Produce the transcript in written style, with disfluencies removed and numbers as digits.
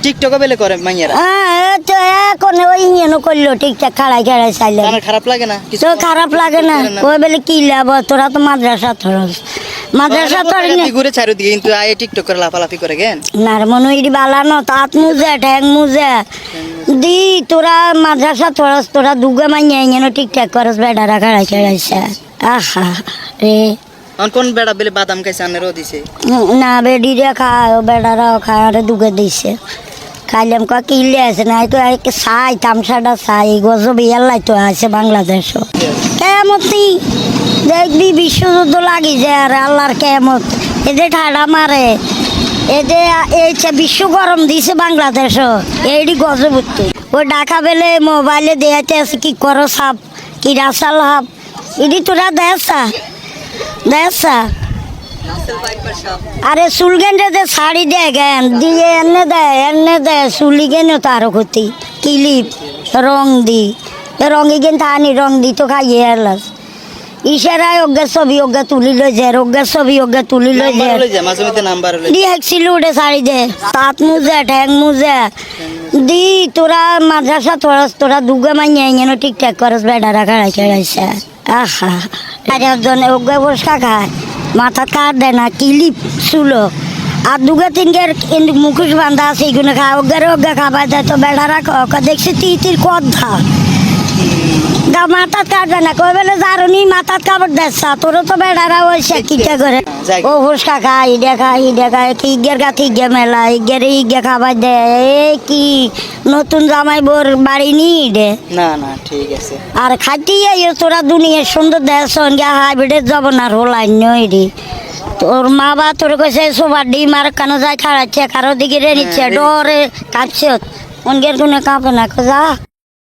টিকটকে বেলে করে মাইয়ারা তো এখন ওই ইয়েনো করলো ঠিকঠাক খাড়াই খাড়াই চাইলে আমার খারাপ লাগে না কিছু তো খারাপ লাগে না ওই বেলে কি লাভ তোরা তো মাদ্রাসা থরস মাদ্রাসা থর ঘুরে চারিদিকে কিন্তু আয়ে টিকটক করে লাফালাফি করে গেন না রে মনে ইডি বালা ন তাত মুজে ঠ্যাং মুজে দি তোরা মাদ্রাসা থরস তোরা দুগে মাইয়া ইয়েনো ঠিকঠাক করস বেডারা খাড়াই খাড়াইছে আহা রে কোন বেড়া বেলে বাদাম খাইছে আনেরও দিছে না বেডিরে খায় বেডারাও খায় আরে দুগে দিছে খাইলাম কিলে আছে না তো চাই তামসাটা চাই গজব ইয়াল্লাই তো আছে বাংলাদেশও কেমতি দেখবি বিশ্বযুদ্ধ লাগি যায় আর আল্লাহর কেমত এদের ঠাডা মারে এদের এই বিশ্ব গরম দিছে বাংলাদেশও এইটি গজব ওই ডাকা বেলে মোবাইলে দেয়াতে আছে কি করো সাপ কি রাসাল হাপ এটি তোরা দেসা দেসা আরে চুলগেন্ডে শাড়ি দেয় জ্ঞান দিয়ে এনে দেয় চুলি গেন তো আরো ক্ষতি কিলিপ রং দি রঙে গেন থানি রং দি তো খাইয়ে এলাস ইশারায় অজ্ঞা ছবি অজ্ঞা তুলি লই যায় অজ্ঞা ছবি অজ্ঞা তুলি লই যায় দি হেকছিল উঠে শাড়ি দে তাঁত মুজে ঠ্যাং মুজে দি তোরা মাদ্রাসা থরস তোরা দুগে মাইয়া ইয়েনো ঠিকঠাক করস বেডারা খাড়াই খেড়াইছে আহা একজনে অজ্ঞা বসকা খায় মাথা কাট দেয় না কিলিপ চুলো আর দুগে তিনগের মুখোশ বান্ধা আছে এইগুলো খা অজ্ঞারে অজ্ঞা খাবার দেয় তো বেড়ারা দেখছি তির কথা গা মাথাত কাটবে না কই বেলে জারুনি মাথাত কাপড় দেছা তোরও তো বেড়ারা ওই কিটা করে ও হুসকা খা ইডে খায় কি ইগের গাথি ইগে মেলা ইগে খাবার দেয় এই কি নতুন জামাই বোর বাড়ি নি ইডে না না ঠিক আছে আর খাটিয়ে তোরা দুনিয়ার সুন্দর দেশ সঙ্গে হাইব্রিডের যাব না রোলাই নইরি তোর মা বা তোর কাছে সোবার ডিম আর কেন যায় খাড়াচ্ছে কারো দিকে রে নিচ্ছে ডরে কাঁপছে অনগের কোনো কাঁপে না যা